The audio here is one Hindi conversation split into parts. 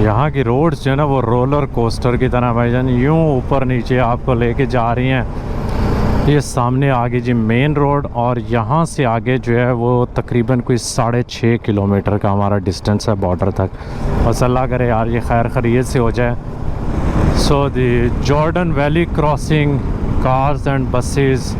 यहाँ की रोड्स जो है ना वो रोलर कोस्टर की तरह भाईजान यूँ ऊपर नीचे आपको लेके जा रही हैं। ये सामने आगे जी मेन रोड, और यहाँ से आगे जो है वो तकरीबन कोई 6.5 किलोमीटर का हमारा डिस्टेंस है बॉर्डर तक। बस अल्लाह करे यार ये खैर खैरियत से हो जाए। So the Jordan Valley crossing cars and buses,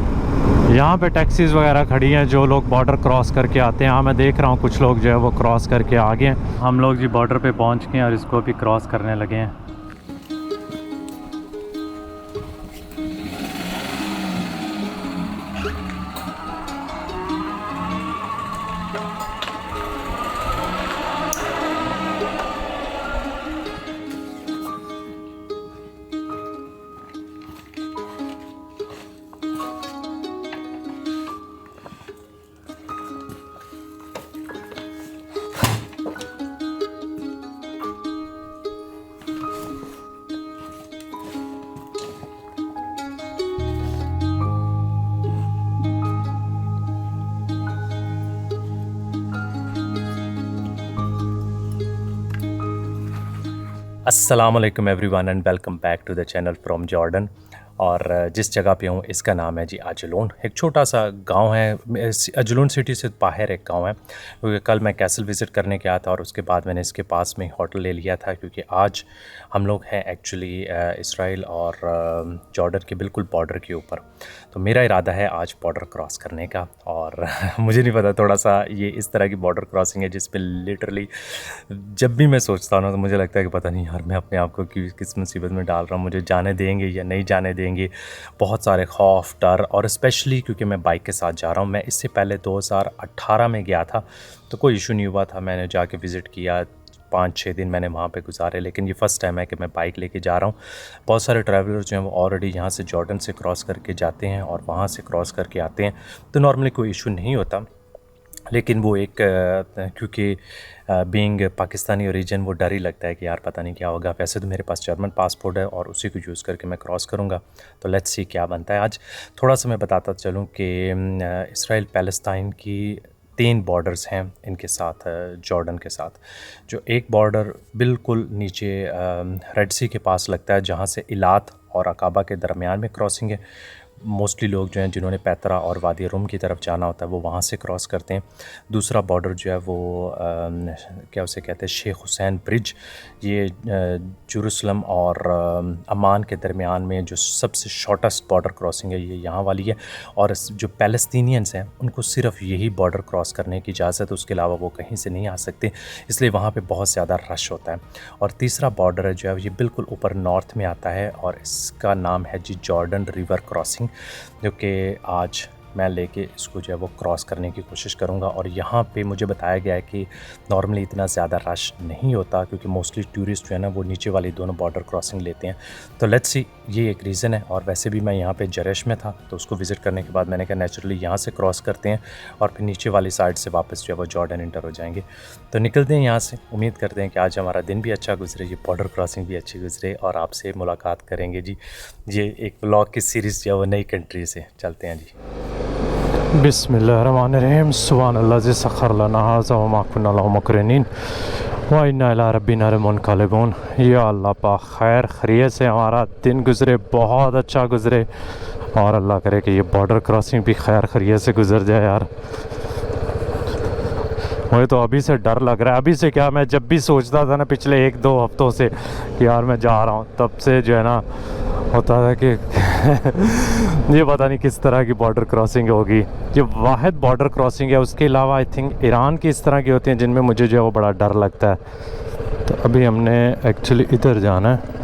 यहाँ पे टैक्सीज़ वगैरह खड़ी हैं जो लोग बॉर्डर क्रॉस करके आते हैं। हाँ मैं देख रहा हूँ कुछ लोग जो है वो क्रॉस करके आ गए हैं। हम लोग जी बॉर्डर पे पहुँच गए हैं और इसको भी क्रॉस करने लगे हैं। अस्सलाम वालेकुम everyone and welcome back to the channel from Jordan. और जिस जगह पे हूँ इसका नाम है जी अजलून। एक छोटा सा गांव है, अजलून सिटी से बाहर एक गांव है। क्योंकि कल मैं कैसल विज़िट करने गया था और उसके बाद मैंने इसके पास में होटल ले लिया था, क्योंकि आज हम लोग हैं एक्चुअली इसराइल और जॉर्डन के बिल्कुल बॉर्डर के ऊपर। तो मेरा इरादा है आज बॉर्डर क्रॉस करने का। और मुझे नहीं पता, थोड़ा सा ये इस तरह की बॉर्डर क्रॉसिंग है जिसमें लिटरली जब भी मैं सोचता हूँ ना तो मुझे लगता है कि पता नहीं यार मैं अपने आप को किस मुसीबत में डाल रहा हूँ, मुझे जाने देंगे या नहीं जाने देंगे। बहुत सारे खौफ, डर, और स्पेशली क्योंकि मैं बाइक के साथ जा रहा हूँ। मैं इससे पहले 2018 में गया था तो कोई इशू नहीं हुआ था, मैंने जाके विज़िट किया, 5-6 दिन मैंने वहाँ पे गुजारे। लेकिन ये फ़र्स्ट टाइम है कि मैं बाइक लेके जा रहा हूँ। बहुत सारे ट्रैवलर जो हैं वो ऑलरेडी यहाँ से जॉर्डन से क्रॉस करके जाते हैं और वहाँ से क्रॉस करके आते हैं, तो नॉर्मली कोई इशू नहीं होता। लेकिन वो एक क्योंकि बीइंग पाकिस्तानी ओरिजिन वो डर ही लगता है कि यार पता नहीं क्या होगा। वैसे तो मेरे पास जर्मन पासपोर्ट है और उसी को यूज़ करके मैं क्रॉस करूँगा, तो लेट्स सी क्या बनता है। आज थोड़ा सा मैं बताता चलूँ कि इसराइल पैलेस्टाइन की 3 बॉर्डर्स हैं इनके साथ, जॉर्डन के साथ। जो एक बॉर्डर बिल्कुल नीचे रेड सी के पास लगता है, जहाँ से इलात और अकाबा के दरमियान में क्रॉसिंग है। मोस्टली लोग जो हैं जिन्होंने पैतरा और वादी रूम की तरफ जाना होता है वो वहाँ से क्रॉस करते हैं। दूसरा बॉर्डर जो है वो क्या उसे कहते हैं, शेख हुसैन ब्रिज। ये जेरूसलम और अमान के दरमियान में जो सबसे शॉर्टेस्ट बॉर्डर क्रॉसिंग है ये यहाँ वाली है। और जो पैलेस्टीनियंस हैं उनको सिर्फ यही बॉर्डर क्रॉस करने की इजाज़त है, उसके अलावा वो कहीं से नहीं आ सकते, इसलिए वहाँ पे बहुत ज़्यादा रश होता है। और तीसरा बॉर्डर है जो है ये बिल्कुल ऊपर नॉर्थ में आता है और इसका नाम है जी जॉर्डन रिवर क्रॉसिंग, जो कि आज मैं लेके इसको जो है वो क्रॉस करने की कोशिश करूँगा। और यहाँ पे मुझे बताया गया है कि नॉर्मली इतना ज़्यादा रश नहीं होता, क्योंकि मोस्टली टूरिस्ट जो है ना वो नीचे वाली दोनों बॉर्डर क्रॉसिंग लेते हैं। तो लेट्स सी, ये एक रीज़न है। और वैसे भी मैं यहाँ पे जरेश में था तो उसको विज़िट करने के बाद मैंने कहा नेचुरली यहाँ से क्रॉस करते हैं और फिर नीचे वाली साइड से वापस जो है वो जॉर्डन इंटर हो जाएंगे। तो निकलते हैं यहाँ से। उम्मीद करते हैं कि आज हमारा दिन भी अच्छा गुजरे, ये बॉर्डर क्रॉसिंग भी अच्छी गुजरे और आपसे मुलाकात करेंगे जी। ये एक ब्लॉग की सीरीज़ जो है वो नई कंट्री से। चलते हैं जी। बिस्मिल्लाहिर्रहमानिर्रहीम। सुभानअल्लाह ज़ी सख़र लना हाज़ा व मा कुन्ना लहू मुक़रिनीन व इन्ना इला रब्बिना लमुनक़लिबून। या अल्लाह पाक खैर खैरियत से हमारा दिन गुज़रे, बहुत अच्छा गुज़रे, और अल्लाह करे कि ये बॉर्डर क्रॉसिंग भी खैर खैरियत से गुज़र जाए। यार मुझे तो अभी से डर लग रहा है। अभी से क्या, मैं जब भी सोचता था ना पिछले 1-2 हफ़्तों से कि यार मैं जा रहा हूँ, तब से जो है ना होता था कि ये पता नहीं किस तरह की बॉर्डर क्रॉसिंग होगी। ये वाहिद बॉर्डर क्रॉसिंग है, उसके अलावा आई थिंक ईरान की इस तरह की होती हैं जिनमें मुझे जो है वो बड़ा डर लगता है। तो अभी हमने एक्चुअली इधर जाना है।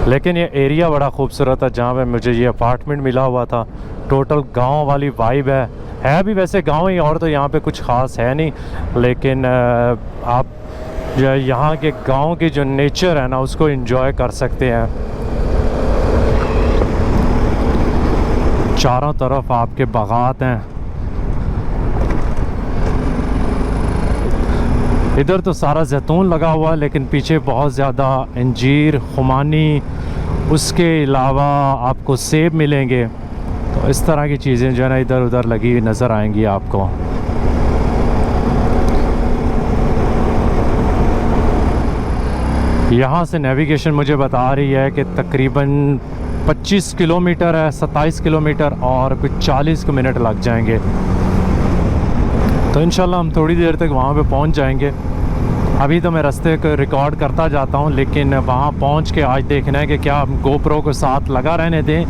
लेकिन ये एरिया बड़ा खूबसूरत है जहाँ पे मुझे ये अपार्टमेंट मिला हुआ था। टोटल गांव वाली वाइब है भी वैसे गांव ही, और तो यहाँ पे कुछ ख़ास है नहीं, लेकिन आप जो है यहाँ के गांव की जो नेचर है ना उसको एंजॉय कर सकते हैं। चारों तरफ आपके बागात हैं। इधर तो सारा जैतून लगा हुआ है, लेकिन पीछे बहुत ज़्यादा अंजीर, खुमानी, उसके अलावा आपको सेब मिलेंगे। तो इस तरह की चीज़ें जो है ना इधर उधर लगी हुई नज़र आएंगी आपको। यहाँ से नेविगेशन मुझे बता रही है कि तकरीबन 25 किलोमीटर है, 27 किलोमीटर, और कुछ 40 मिनट लग जाएंगे। तो इंशाल्लाह हम थोड़ी देर तक वहाँ पे पहुँच जाएंगे। अभी तो मैं रास्ते को रिकॉर्ड करता जाता हूँ, लेकिन वहाँ पहुँच के आज देखना है कि क्या हम गोप्रो को साथ लगा रहने दें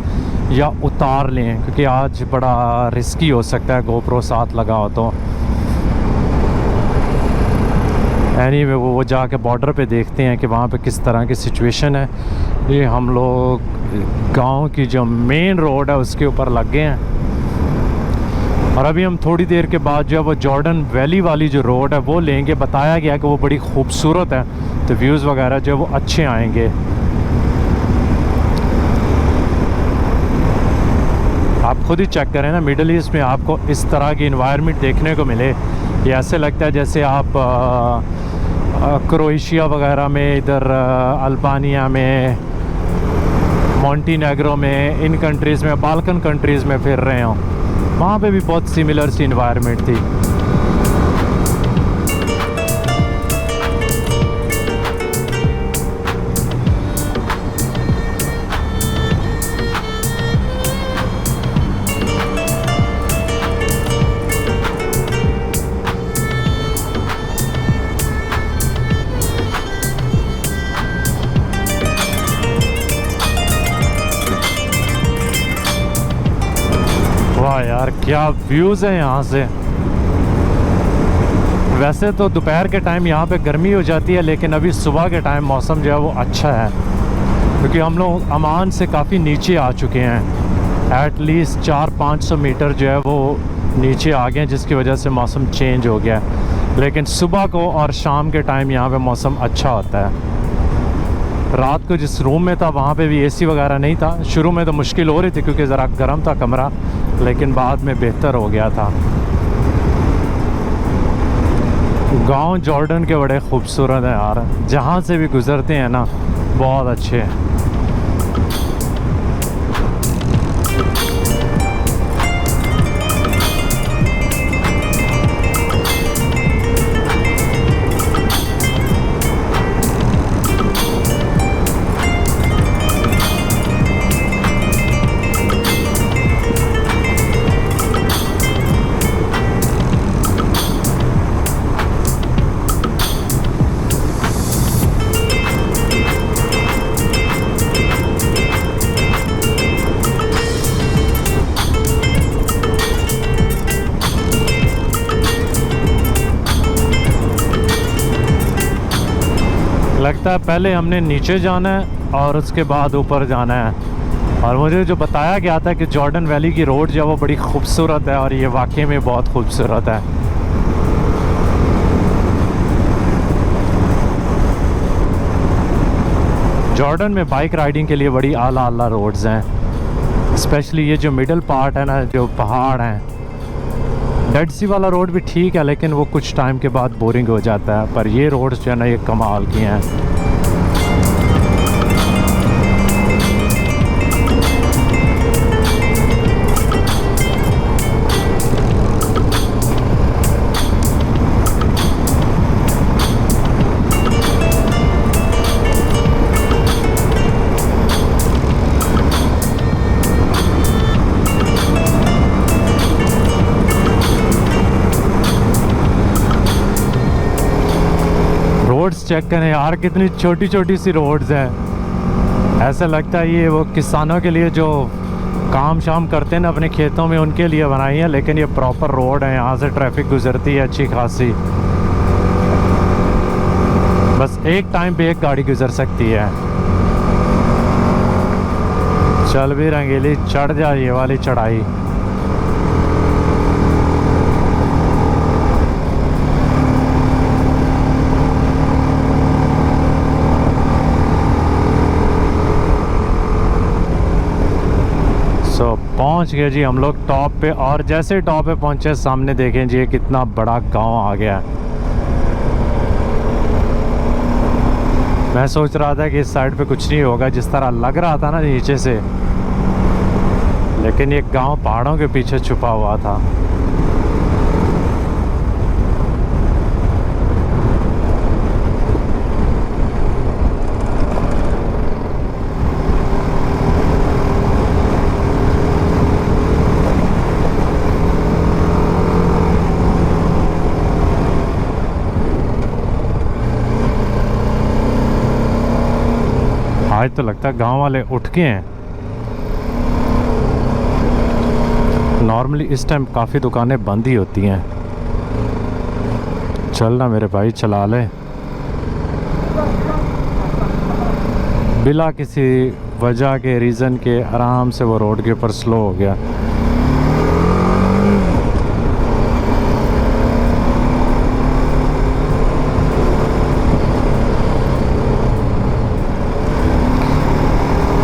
या उतार लें, क्योंकि आज बड़ा रिस्की हो सकता है गोप्रो साथ लगा हो तो। एनीवे वो जाके बॉर्डर पे देखते हैं कि वहाँ पे किस तरह की सिचुएशन है। ये हम लोग गांव की जो मेन रोड है उसके ऊपर लग गए हैं, और अभी हम थोड़ी देर के बाद जो है वो जॉर्डन वैली वाली जो रोड है वो लेंगे। बताया गया कि वो बड़ी खूबसूरत है, तो व्यूज़ वगैरह जो है वो अच्छे आएंगे। आप खुद ही चेक करें ना, मिडल ईस्ट में आपको इस तरह की इन्वायरमेंट देखने को मिले, ये ऐसे लगता है जैसे आप क्रोएशिया वगैरह में, इधर अल्बानिया में, मॉन्टीनेग्रो में, इन कंट्रीज़ में, बाल्कन कंट्रीज़ में फिर रहे हों। वहाँ पे भी बहुत सिमिलर सी इन्वायरमेंट थी। वाह यार, क्या व्यूज़ है यहाँ से। वैसे तो दोपहर के टाइम यहाँ पे गर्मी हो जाती है, लेकिन अभी सुबह के टाइम मौसम जो है वो अच्छा है, क्योंकि हम लोग अमान से काफ़ी नीचे आ चुके हैं। एटलीस्ट 400-500 मीटर जो है वो नीचे आ गए हैं, जिसकी वजह से मौसम चेंज हो गया है। लेकिन सुबह को और शाम के टाइम यहाँ पे मौसम अच्छा होता है। रात को जिस रूम में था वहाँ पे भी एसी वगैरह नहीं था। शुरू में तो मुश्किल हो रही थी क्योंकि ज़रा गर्म था कमरा, लेकिन बाद में बेहतर हो गया था। गांव जॉर्डन के बड़े खूबसूरत हैं यार, जहाँ से भी गुज़रते हैं ना बहुत अच्छे हैं। लगता है पहले हमने नीचे जाना है और उसके बाद ऊपर जाना है। और मुझे जो बताया गया था कि जॉर्डन वैली की रोड जो है वो बड़ी खूबसूरत है, और ये वाकई में बहुत खूबसूरत है। जॉर्डन में बाइक राइडिंग के लिए बड़ी आला आला रोड्स हैं, स्पेशली ये जो मिडल पार्ट है ना, जो पहाड़ हैं। डेड सी वाला रोड भी ठीक है, लेकिन वो कुछ टाइम के बाद बोरिंग हो जाता है। पर ये रोड्स जो है ना ये कमाल की हैं। रोड्स चेक करें यार, कितनी छोटी छोटी सी रोड्स हैं। ऐसा लगता है ये वो किसानों के लिए जो काम शाम करते हैं ना अपने खेतों में, उनके लिए बनाई है। लेकिन ये प्रॉपर रोड है, यहाँ से ट्रैफिक गुजरती है अच्छी खासी। बस एक टाइम पे एक गाड़ी गुजर सकती है। चल भी रंगीली, चढ़ जा ये वाली चढ़ाई। पहुंच गए जी हम लोग टॉप पे, और जैसे टॉप पे पहुंचे सामने देखें जी कितना बड़ा गांव आ गया। मैं सोच रहा था कि इस साइड पे कुछ नहीं होगा, जिस तरह लग रहा था ना नीचे से, लेकिन ये गांव पहाड़ों के पीछे छुपा हुआ था। आज तो लगता है गांव वाले उठ गए हैं। नॉर्मली इस टाइम काफ़ी दुकानें बंद ही होती हैं। चल ना मेरे भाई, चला ले। बिना किसी वजह के, रीज़न के, आराम से वो रोड के ऊपर स्लो हो गया।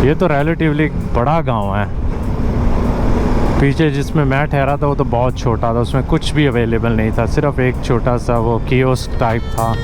ये तो रिलेटिवली बड़ा गांव है। पीछे जिसमें मैं ठहरा था वो तो बहुत छोटा था, उसमें कुछ भी अवेलेबल नहीं था, सिर्फ एक छोटा सा वो कियोस्क टाइप था।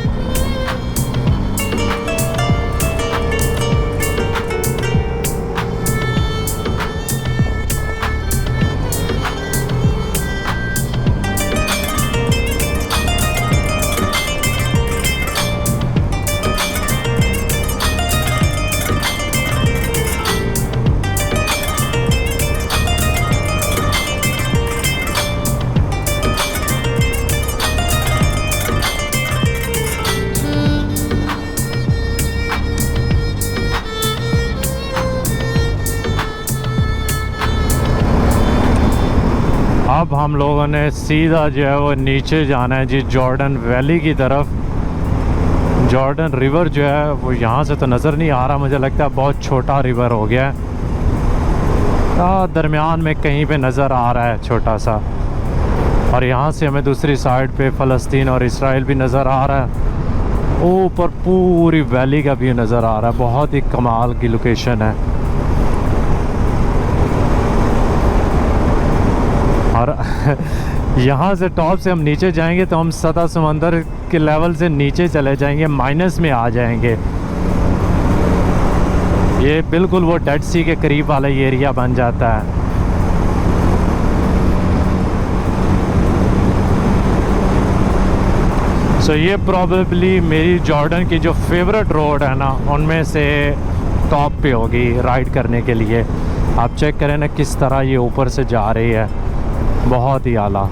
अब हम लोगों ने सीधा जो है वो नीचे जाना है जी, जॉर्डन वैली की तरफ। जॉर्डन रिवर जो है वो यहाँ से तो नज़र नहीं आ रहा, मुझे लगता है बहुत छोटा रिवर हो गया है। दरमियान में कहीं पे नज़र आ रहा है छोटा सा, और यहाँ से हमें दूसरी साइड पे फ़लस्तीन और इसराइल भी नज़र आ रहा है। ऊपर पूरी वैली का व्यू नज़र आ रहा है। बहुत ही कमाल की लोकेशन है। और यहाँ से टॉप से हम नीचे जाएंगे तो हम सतह समंदर के लेवल से नीचे चले जाएंगे, माइनस में आ जाएंगे। ये बिल्कुल वो डेड सी के करीब वाला एरिया बन जाता है। सो ये प्रॉबेबली मेरी जॉर्डन की जो फेवरेट रोड है ना, उनमें से टॉप पे होगी राइड करने के लिए। आप चेक करें ना किस तरह ये ऊपर से जा रही है, बहुत ही आला।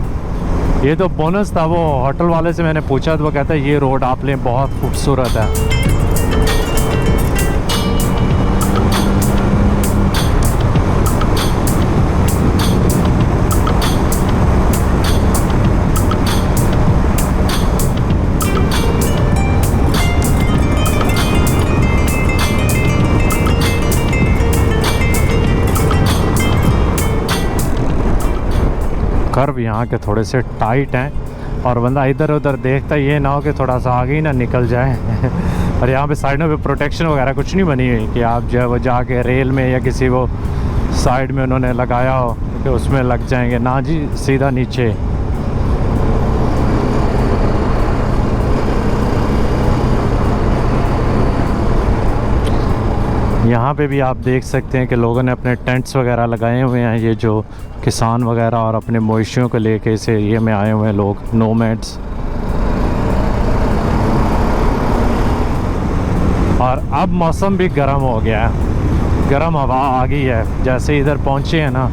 ये तो बोनस था। वो होटल वाले से मैंने पूछा तो वो कहता है ये रोड आप लें, बहुत खूबसूरत है। कर्व यहाँ के थोड़े से टाइट हैं और बंदा इधर उधर देखता ये ना हो कि थोड़ा सा आगे ही ना निकल जाए। और यहाँ पे साइडों पे प्रोटेक्शन वगैरह कुछ नहीं बनी हुई कि आप जो है वो जाके रेल में या किसी वो साइड में उन्होंने लगाया हो कि उसमें लग जाएंगे। ना जी, सीधा नीचे। यहाँ पे भी आप देख सकते हैं कि लोगों ने अपने टेंट्स वगैरह लगाए हुए हैं। ये जो किसान वगैरह और अपने मवेशियों को लेके इस एरिया में आए हुए हैं लोग, नोमैड्स। और अब मौसम भी गर्म हो गया है, गर्म हवा आ गई है जैसे इधर पहुँचे हैं ना।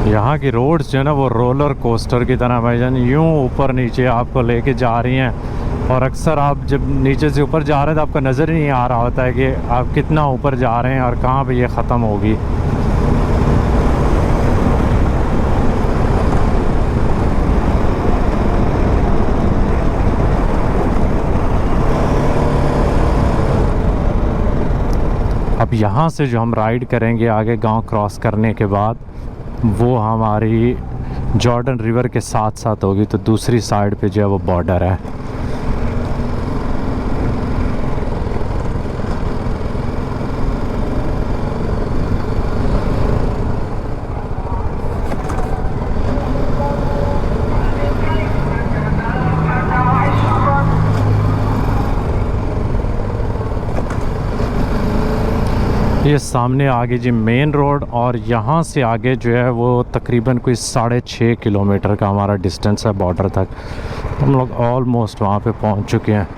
यहाँ की रोड्स जो है ना वो रोलर कोस्टर की तरह भाईजान यूँ ऊपर नीचे आपको लेके जा रही हैं। और अक्सर आप जब नीचे से ऊपर जा रहे हैं तो आपको नज़र ही नहीं आ रहा होता है कि आप कितना ऊपर जा रहे हैं और कहाँ पे ये ख़त्म होगी। अब यहाँ से जो हम राइड करेंगे आगे गांव क्रॉस करने के बाद, वो हमारी जॉर्डन रिवर के साथ साथ होगी। तो दूसरी साइड पे जो है वो बॉर्डर है। ये सामने आगे जी मेन रोड, और यहाँ से आगे जो है वो तकरीबन कोई 6.5 किलोमीटर का हमारा डिस्टेंस है बॉर्डर तक। हम लोग ऑलमोस्ट वहाँ पे पहुँच चुके हैं।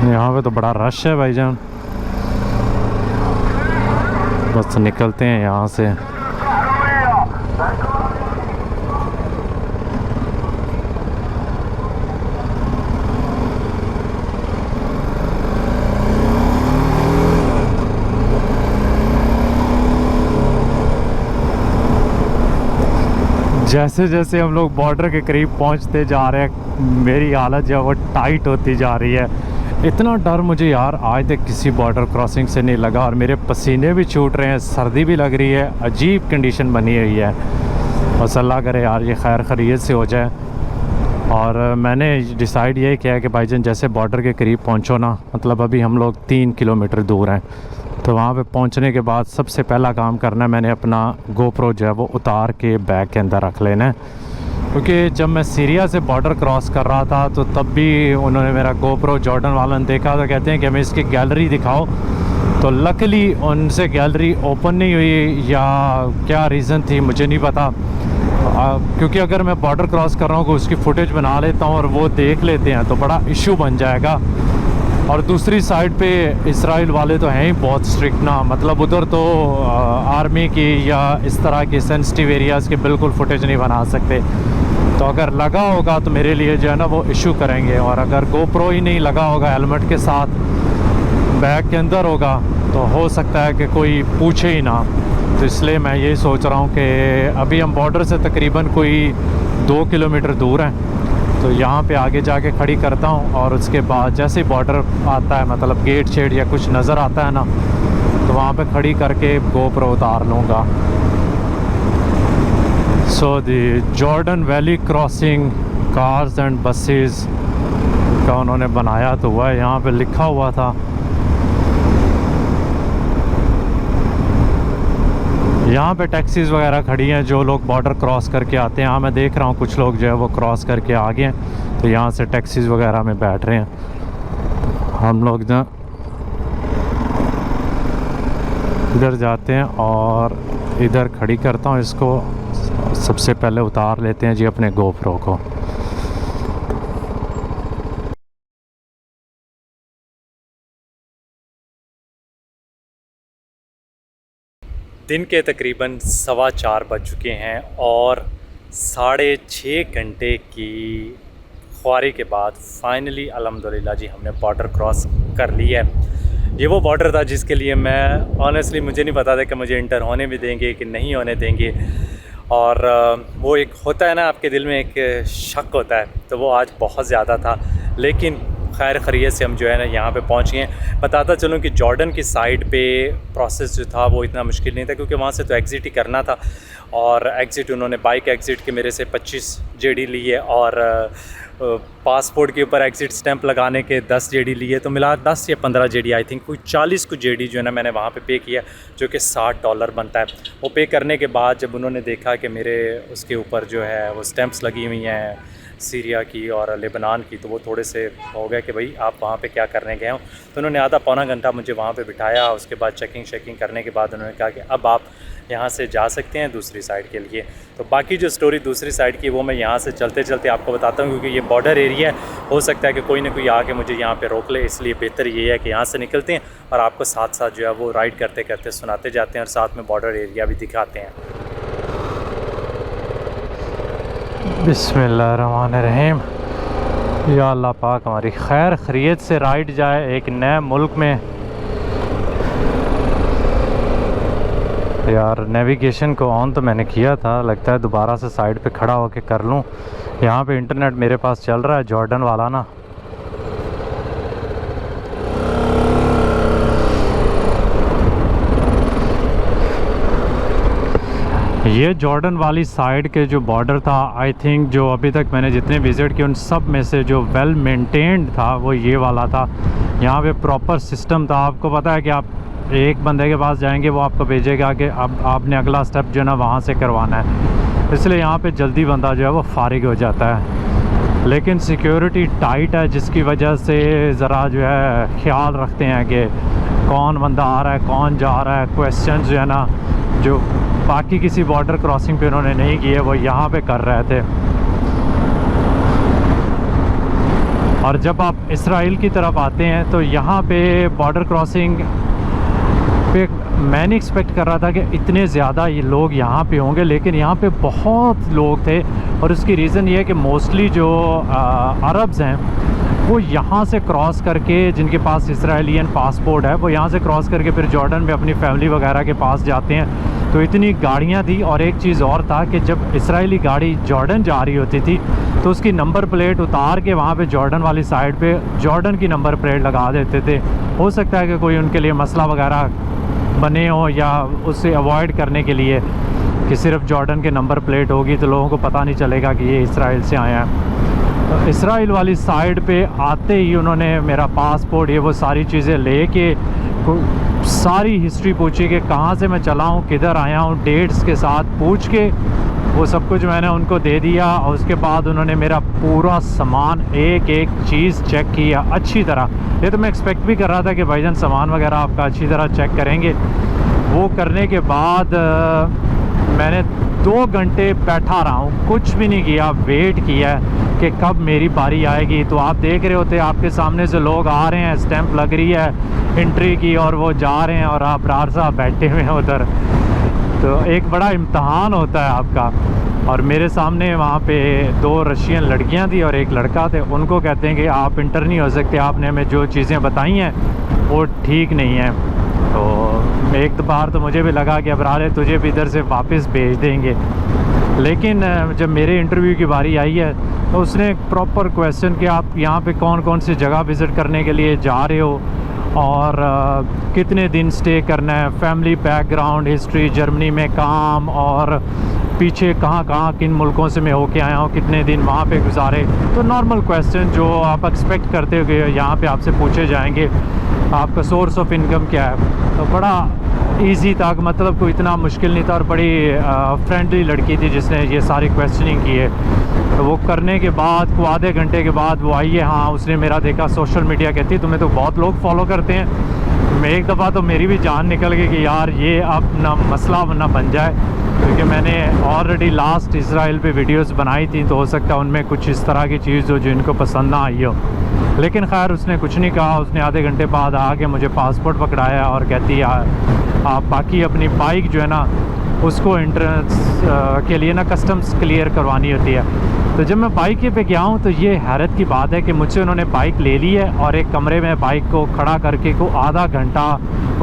यहाँ पे तो बड़ा रश है भाईजान। बस निकलते हैं यहाँ से। जैसे जैसे हम लोग बॉर्डर के करीब पहुँचते जा रहे हैं, मेरी हालत जो है वो टाइट होती जा रही है। इतना डर मुझे यार आज तक किसी बॉर्डर क्रॉसिंग से नहीं लगा, और मेरे पसीने भी छूट रहे हैं, सर्दी भी लग रही है, अजीब कंडीशन बनी हुई है। बस अल्लाह करे यार ये खैर खैरियत से हो जाए। और मैंने डिसाइड ये किया है कि भाईजान जैसे बॉर्डर के करीब पहुंचो ना, मतलब अभी हम लोग 3 किलोमीटर दूर हैं, तो वहाँ पे पहुँचने के बाद सबसे पहला काम करना है, मैंने अपना गोप्रो जो है वो उतार के बैग के अंदर रख लेना है। क्योंकि जब मैं सीरिया से बॉर्डर क्रॉस कर रहा था तो तब भी उन्होंने मेरा गोप्रो, जॉर्डन वालों ने देखा तो कहते हैं कि हमें इसकी गैलरी दिखाओ। तो लकीली उनसे गैलरी ओपन नहीं हुई, या क्या रीज़न थी मुझे नहीं पता। क्योंकि अगर मैं बॉर्डर क्रॉस कर रहा हूँ तो उसकी फुटेज बना लेता हूँ और वो देख लेते हैं तो बड़ा इशू बन जाएगा। और दूसरी साइड पे इसराइल वाले तो हैं ही बहुत स्ट्रिक्ट ना, मतलब उधर तो आर्मी की या इस तरह के सेंसिटिव एरियाज़ के बिल्कुल फुटेज नहीं बना सकते। तो अगर लगा होगा तो मेरे लिए जो है ना वो इशू करेंगे, और अगर गोप्रो ही नहीं लगा होगा हेलमेट के साथ, बैग के अंदर होगा, तो हो सकता है कि कोई पूछे ही ना। तो इसलिए मैं यही सोच रहा हूँ कि अभी हम बॉर्डर से तकरीबन कोई 2 किलोमीटर दूर हैं, तो यहाँ पे आगे जाके खड़ी करता हूँ, और उसके बाद जैसे ही बॉर्डर आता है, मतलब गेट शेड या कुछ नज़र आता है ना, तो वहाँ पे खड़ी करके गोप्रो उतार लूँगा। So the Jordan Valley crossing cars and buses का उन्होंने बनाया तो हुआ है, यहाँ पे लिखा हुआ था। यहाँ पे टैक्सीज़ वगैरह खड़ी हैं जो लोग बॉर्डर क्रॉस करके आते हैं। हाँ मैं देख रहा हूँ कुछ लोग जो है वो क्रॉस करके आ गए हैं, तो यहाँ से टैक्सीज़ वगैरह में बैठ रहे हैं। हम लोग ना इधर जाते हैं और इधर खड़ी करता हूँ इसको। सबसे पहले उतार लेते हैं जी अपने गोप्रो को। दिन के तकरीबन 4:15 बज चुके हैं, और 6.5 घंटे की ख्वारी के बाद फाइनली अल्हम्दुलिल्लाह जी हमने बॉर्डर क्रॉस कर लिया है। ये वो बॉर्डर था जिसके लिए मैं ऑनेस्टली मुझे नहीं पता था कि मुझे इंटर होने भी देंगे कि नहीं होने देंगे, और वो एक होता है ना आपके दिल में एक शक होता है, तो वो आज बहुत ज़्यादा था। लेकिन खैर खैरियत से हम जो है ना यहाँ पे पहुँच गए हैं। बताता चलूँ कि जॉर्डन की साइड पे प्रोसेस जो था वो इतना मुश्किल नहीं था, क्योंकि वहाँ से तो एग्ज़िट ही करना था, और एग्ज़िट उन्होंने बाइक एग्ज़िट के मेरे से 25 जेडी लिए, और पासपोर्ट के ऊपर एग्ज़िट स्टैंप लगाने के 10 जेडी लिए, तो मिला 10 या 15 जेडी, आई थिंक कोई 40 को जेडी जो है ना मैंने वहाँ पे पे किया, जो कि $60 बनता है। वो पे करने के बाद जब उन्होंने देखा कि मेरे उसके ऊपर जो है वो स्टैंप्स लगी हुई हैं सीरिया की और लेबनान की, तो वो थोड़े से हो गया कि भाई आप वहाँ पे क्या करने गए हो। तो उन्होंने आधा पौना घंटा मुझे वहाँ पे बिठाया। उसके बाद चेकिंग करने के बाद उन्होंने कहा कि अब आप यहाँ से जा सकते हैं दूसरी साइड के लिए। तो बाकी जो स्टोरी दूसरी साइड की वो मैं यहाँ से चलते चलते आपको बताता हूँ, क्योंकि ये बॉर्डर एरिया है। हो सकता है कि कोई ना कोई आके मुझे यहाँ पे रोक ले, इसलिए बेहतर ये है कि यहाँ से निकलते हैं और आपको साथ साथ जो है वो राइड करते करते सुनाते जाते हैं और साथ में बॉर्डर एरिया भी दिखाते हैं। बिस्मिल्लाहिर्रहमानिर्रहीम। या अल्लाह पाक हमारी खैर खैरियत से राइड जाए एक नए मुल्क में। यार नेविगेशन को ऑन तो मैंने किया था, लगता है दोबारा से साइड पे खड़ा होके कर लूँ। यहाँ पे इंटरनेट मेरे पास चल रहा है जॉर्डन वाला ना। ये जॉर्डन वाली साइड के जो बॉर्डर था, आई थिंक जो अभी तक मैंने जितने विज़िट किए उन सब में से जो वेल मेंटेन्ड था वो ये वाला था। यहाँ पे प्रॉपर सिस्टम था। आपको पता है कि आप एक बंदे के पास जाएंगे, वो आपको भेजेगा कि अब आपने अगला स्टेप जो है ना वहाँ से करवाना है, इसलिए यहाँ पे जल्दी बंदा जो है वो फारिग हो जाता है। लेकिन सिक्योरिटी टाइट है, जिसकी वजह से ज़रा जो है ख्याल रखते हैं कि कौन बंदा आ रहा है, कौन जा रहा है। क्वेश्चन जो है ना जो बाकी किसी बॉर्डर क्रॉसिंग पे उन्होंने नहीं किए, वो यहाँ पे कर रहे थे। और जब आप इसराइल की तरफ आते हैं तो यहाँ पे बॉर्डर क्रॉसिंग पे मैं नहीं एक्सपेक्ट कर रहा था कि इतने ज़्यादा ये लोग यहाँ पे होंगे, लेकिन यहाँ पे बहुत लोग थे। और उसकी रीज़न ये है कि मोस्टली जो अरब्स हैं वो यहाँ से क्रॉस करके, जिनके पास इसराइलियन पासपोर्ट है, वो यहाँ से क्रॉस करके फिर जॉर्डन में अपनी फैमिली वगैरह के पास जाते हैं। तो इतनी गाड़ियाँ थी। और एक चीज़ और था कि जब इसराइली गाड़ी जॉर्डन जा रही होती थी तो उसकी नंबर प्लेट उतार के वहाँ पे जॉर्डन वाली साइड पे जॉर्डन की नंबर प्लेट लगा देते थे। हो सकता है कि कोई उनके लिए मसला वगैरह बने हो, या उससे अवॉइड करने के लिए कि सिर्फ जॉर्डन के नंबर प्लेट होगी तो लोगों को पता नहीं चलेगा कि ये इसराइल से आया है। तो इसराइल वाली साइड पे आते ही उन्होंने मेरा पासपोर्ट, ये वो सारी चीज़ें लेके सारी हिस्ट्री पूछी कि कहाँ से मैं चला हूँ, किधर आया हूँ, डेट्स के साथ पूछ के वो सब कुछ मैंने उनको दे दिया। और उसके बाद उन्होंने मेरा पूरा सामान, एक एक चीज़ चेक किया अच्छी तरह। ये तो मैं एक्सपेक्ट भी कर रहा था कि भाईजान सामान वगैरह आपका अच्छी तरह चेक करेंगे। वो करने के बाद मैंने 2 घंटे बैठा रहा हूँ, कुछ भी नहीं किया, वेट किया कि कब मेरी बारी आएगी। तो आप देख रहे होते आपके सामने से लोग आ रहे हैं, स्टैंप लग रही है एंट्री की, और वो जा रहे हैं और आप रार साहब बैठे हुए हैं उधर। तो एक बड़ा इम्तहान होता है आपका। और मेरे सामने वहाँ पे 2 रशियन लड़कियाँ थी और एक लड़का थे। उनको कहते हैं कि आप इंटर नहीं हो सकते, आपने हमें जो चीज़ें बताई हैं वो ठीक नहीं है। तो एक बार तो मुझे भी लगा कि अब रारे तुझे भी इधर से वापस भेज देंगे। लेकिन जब मेरे इंटरव्यू की बारी आई है तो उसने एक प्रॉपर क्वेश्चन कि आप यहाँ पे कौन कौन सी जगह विज़िट करने के लिए जा रहे हो और कितने दिन स्टे करना है, फैमिली बैकग्राउंड, हिस्ट्री, जर्मनी में काम, और पीछे कहाँ कहाँ किन मुल्कों से मैं होके आया हूँ, कितने दिन वहाँ पे गुजारे। तो नॉर्मल क्वेश्चन जो आप एक्सपेक्ट करते हो कि यहाँ पे आपसे पूछे जाएंगे। आपका सोर्स ऑफ इनकम क्या है। तो बड़ा इजी था, मतलब कोई इतना मुश्किल नहीं था। और बड़ी फ्रेंडली लड़की थी जिसने ये सारी क्वेश्चनिंग की है। तो वो करने के बाद आधे घंटे के बाद वो आई है। हाँ, उसने मेरा देखा, सोशल मीडिया कहती तुम्हें तो बहुत लोग फॉलो करते हैं। मैं एक दफ़ा तो मेरी भी जान निकल गई कि यार ये अब ना मसला ना बन जाए, क्योंकि मैंने ऑलरेडी लास्ट इसराइल पे वीडियोस बनाई थी। तो हो सकता है उनमें कुछ इस तरह की चीज़ हो जो इनको पसंद ना आई हो। लेकिन खैर उसने कुछ नहीं कहा। उसने आधे घंटे बाद आके मुझे पासपोर्ट पकड़ाया और कहती आप बाकी अपनी बाइक जो है ना उसको एंट्रेंस के लिए ना कस्टम्स क्लियर करवानी होती है। तो जब मैं बाइक पे गया हूँ तो ये हैरत की बात है कि मुझसे उन्होंने बाइक ले ली है और एक कमरे में बाइक को खड़ा करके को आधा घंटा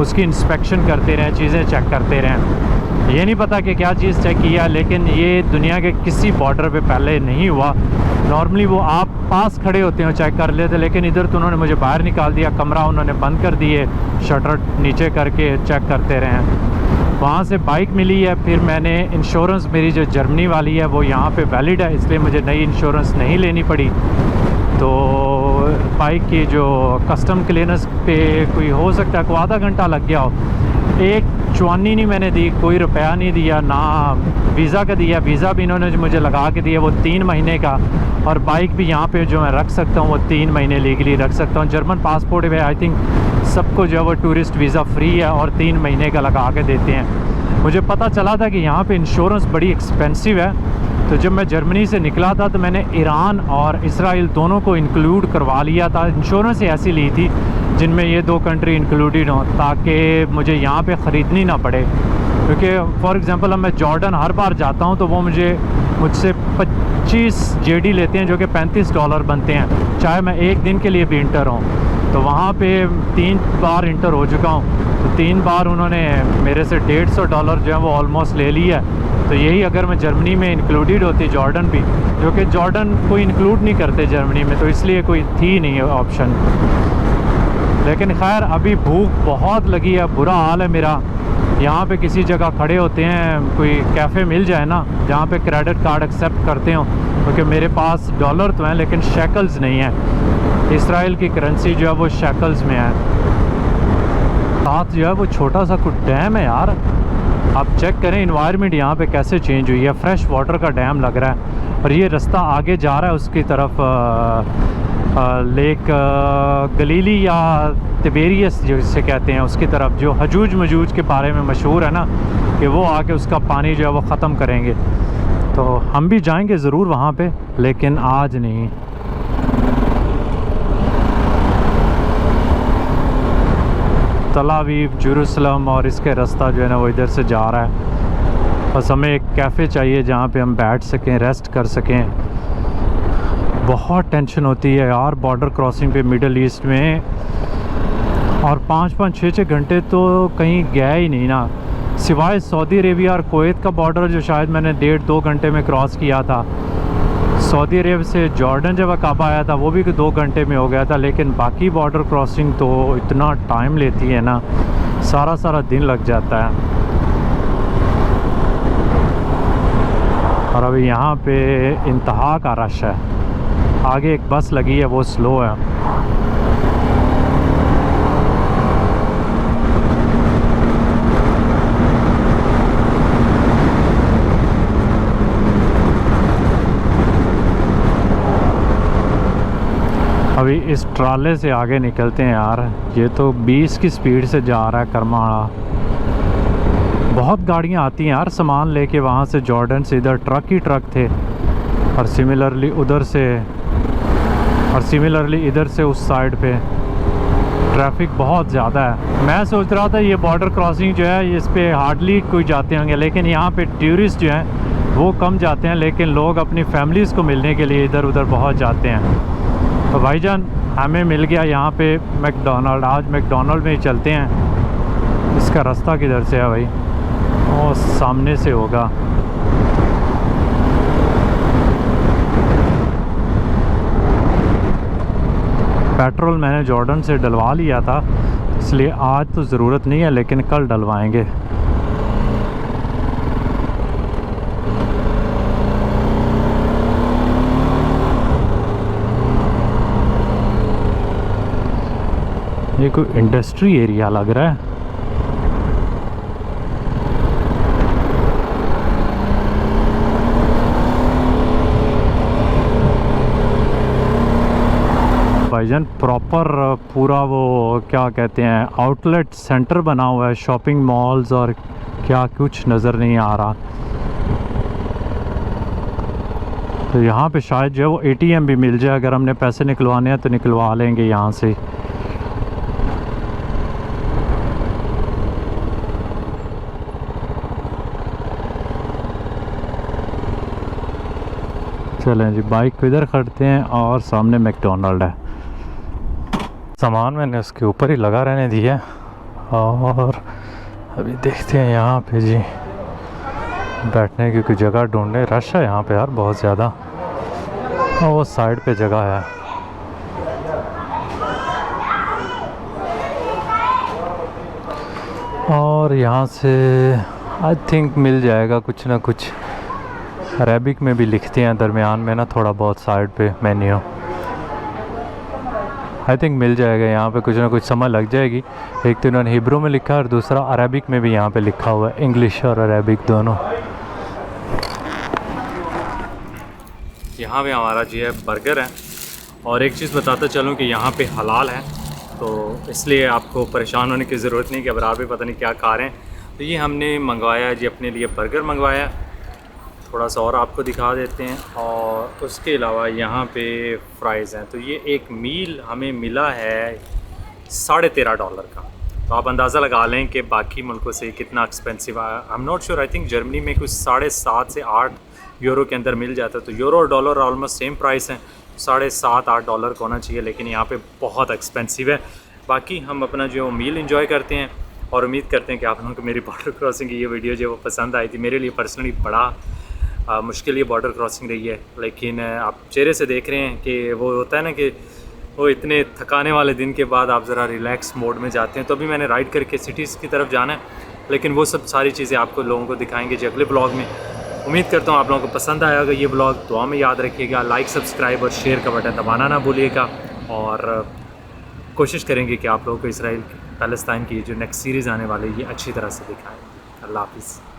उसकी इंस्पेक्शन करते रहे, चीज़ें चेक करते रहे। ये नहीं पता कि क्या चीज़ चेक किया, लेकिन ये दुनिया के किसी बॉर्डर पे पहले नहीं हुआ। नॉर्मली वो आप पास खड़े होते हैं चेक कर लेते, लेकिन इधर तो उन्होंने मुझे बाहर निकाल दिया, कमरा उन्होंने बंद कर दिए, शटर नीचे करके चेक करते रहे। वहाँ से बाइक मिली है। फिर मैंने इंश्योरेंस, मेरी जो जर्मनी वाली है वो यहाँ पे वैलिड है, इसलिए मुझे नई इंश्योरेंस नहीं लेनी पड़ी। तो बाइक की जो कस्टम क्लियरेंस पे कोई हो सकता है को आधा घंटा लग गया हो। एक चुवानी नहीं मैंने दी, कोई रुपया नहीं दिया, ना वीज़ा का दिया। वीज़ा भी इन्होंने जो मुझे लगा के दिया वो 3 महीने का, और बाइक भी यहाँ पे जो मैं रख सकता हूँ वो 3 महीने लीगली रख सकता हूँ। जर्मन पासपोर्ट में आई थिंक सबको जो है वो टूरिस्ट वीज़ा फ्री है और 3 महीने का लगा के देते हैं। मुझे पता चला था कि यहाँ पे इंश्योरेंस बड़ी एक्सपेंसिव है। तो जब मैं जर्मनी से निकला था तो मैंने ईरान और इसराइल दोनों को इंक्लूड करवा लिया था। इंश्योरेंस ऐसी ली थी जिनमें ये 2 कंट्री इंक्लूडेड हों, ताकि मुझे यहाँ पे ख़रीदनी ना पड़े। क्योंकि फॉर एग्ज़ाम्पल अब मैं जॉर्डन हर बार जाता हूँ तो वो मुझसे 25 जेडी लेते हैं, जो कि $35 बनते हैं, चाहे मैं एक दिन के लिए भी इंटर हूँ। तो वहाँ पे 3 बार इंटर हो चुका हूँ, तो 3 बार उन्होंने मेरे से $150 जो है वो ऑलमोस्ट ले लिया है। तो यही अगर मैं जर्मनी में इंक्लूडेड होती, जॉर्डन भी, जो कि जॉर्डन कोई इंक्लूड नहीं करते जर्मनी में, तो इसलिए कोई थी नहीं ऑप्शन। लेकिन खैर अभी भूख बहुत लगी है, बुरा हाल है मेरा। यहाँ पे किसी जगह खड़े होते हैं, कोई कैफ़े मिल जाए ना जहाँ पे क्रेडिट कार्ड एक्सेप्ट करते हो, क्योंकि मेरे पास डॉलर तो हैं लेकिन शैकल्स नहीं हैं। इसराइल की करेंसी जो है वो शैकल्स में है। साथ जो है वो छोटा सा कुछ डैम है यार, आप चेक करें इन्वायरमेंट यहाँ पे कैसे चेंज हुई है। फ्रेश वाटर का डैम लग रहा है और ये रास्ता आगे जा रहा है उसकी तरफ, लेक गलीली या तिबेरियस जिसे कहते हैं उसकी तरफ, जो हजूज मजूज के बारे में मशहूर है ना, कि वो आके उसका पानी जो है वो ख़त्म करेंगे। तो हम भी जाएंगे ज़रूर वहाँ पे, लेकिन आज नहीं। तल अवीव, जेरूसलम और इसके रास्ता जो है ना वो इधर से जा रहा है। बस हमें एक कैफ़े चाहिए जहाँ पे हम बैठ सकें, रेस्ट कर सकें। बहुत टेंशन होती है यार बॉर्डर क्रॉसिंग पे मिडल ईस्ट में, और 5-5, 6-6 घंटे तो कहीं गया ही नहीं ना, सिवाय सऊदी अरेबिया और कुवैत का बॉर्डर जो शायद मैंने 1.5-2 घंटे में क्रॉस किया था। सऊदी अरेब से जॉर्डन जब कब आया था वो भी 2 घंटे में हो गया था, लेकिन बाकी बॉर्डर क्रॉसिंग तो इतना टाइम लेती है ना, सारा दिन लग जाता है। और अभी यहाँ पे इंतहा का रश है, आगे एक बस लगी है वो स्लो है। अभी इस ट्राले से आगे निकलते हैं यार, ये तो 20 की स्पीड से जा रहा है करमाड़ा। बहुत गाड़ियाँ आती हैं यार सामान लेके वहाँ से, जॉर्डन से इधर ट्रक ही ट्रक थे, और सिमिलरली उधर से, और सिमिलरली इधर से उस साइड पे ट्रैफिक बहुत ज़्यादा है। मैं सोच रहा था ये बॉर्डर क्रॉसिंग जो है इस पे हार्डली कोई जाते होंगे, लेकिन यहाँ पे टूरिस्ट जो हैं वो कम जाते हैं, लेकिन लोग अपनी फैमिलीज़ को मिलने के लिए इधर उधर बहुत जाते हैं। तो भाईजान हमें मिल गया यहाँ पे मैकडोनल्ड, आज मैकडोनल्ड में ही चलते हैं। इसका रास्ता किधर से है भाई? और सामने से होगा। पेट्रोल मैंने जॉर्डन से डलवा लिया था, इसलिए आज तो ज़रूरत नहीं है, लेकिन कल डलवाएंगे। ये कोई इंडस्ट्री एरिया लग रहा है। भाईजान प्रॉपर पूरा वो क्या कहते हैं आउटलेट सेंटर बना हुआ है, शॉपिंग मॉल्स और क्या कुछ नज़र नहीं आ रहा। तो यहाँ पे शायद जो है वो ATM भी मिल जाए, अगर हमने पैसे निकलवाने हैं तो निकलवा लेंगे यहाँ से। चलें जी, बाइक को इधर खड़ते हैं और सामने मैकडोनल्ड है। सामान मैंने उसके ऊपर ही लगा रहने दिया, और अभी देखते हैं यहाँ पे जी बैठने की कोई जगह ढूंढे। रश है यहाँ पे यार बहुत ज़्यादा, और वो साइड पे जगह है। और यहाँ से आई थिंक मिल जाएगा कुछ ना कुछ। अरेबिक में भी लिखते हैं दरमियान में ना थोड़ा बहुत साइड पे मेन्यू। आई थिंक मिल जाएगा यहाँ पे, कुछ ना कुछ समझ लग जाएगी। एक तो इन्होंने हिब्रू में लिखा है और दूसरा अरेबिक में भी यहाँ पे लिखा हुआ है, इंग्लिश और अरेबिक दोनों। यहाँ पे हमारा जी है बर्गर है, और एक चीज़ बताता चलूँ कि यहाँ पे हलाल है, तो इसलिए आपको परेशान होने की ज़रूरत नहीं कि अब आप भी पता नहीं क्या खा रहे हैं। तो ये हमने मंगवाया जी अपने लिए बर्गर मंगवाया, थोड़ा सा और आपको दिखा देते हैं। और उसके अलावा यहाँ पे फ्राइज़ हैं। तो ये एक मील हमें मिला है $13.5 का। तो आप अंदाज़ा लगा लें कि बाकी मुल्कों से कितना एक्सपेंसिव है। I am not sure, I think Germany में कुछ 7.5 से 8 यूरो के अंदर मिल जाता है। तो यूरो और डॉलर ऑलमोस्ट सेम प्राइस हैं, $7-8 का होना चाहिए, लेकिन यहाँ पे बहुत एक्सपेंसिव है। बाकी हम अपना जो मील इंजॉय करते हैं, और उम्मीद करते हैं कि आप लोगों को मेरी बॉर्डर क्रॉसिंग की ये वीडियो जो वो पसंद आई थी। मेरे लिए पर्सनली बड़ा मुश्किल ये बॉर्डर क्रॉसिंग रही है, लेकिन आप चेहरे से देख रहे हैं कि वो होता है ना कि वो इतने थकाने वाले दिन के बाद आप ज़रा रिलैक्स मोड में जाते हैं। तो अभी मैंने राइड करके सिटीज़ की तरफ जाना है, लेकिन वो सब सारी चीज़ें आपको लोगों को दिखाएंगे जी अगले ब्लॉग में। उम्मीद करता हूँ आप लोगों को पसंद आया होगा ये ब्लॉग। दुआ में याद रखिएगा, लाइक सब्सक्राइब और शेयर का बटन दबाना ना भूलिएगा, और कोशिश करेंगे कि आप लोगों को इसराइल पैलेस्टाइन की जो नेक्स्ट सीरीज़ आने वाली है ये अच्छी तरह से दिखाएं। अल्लाह हाफ़िज़।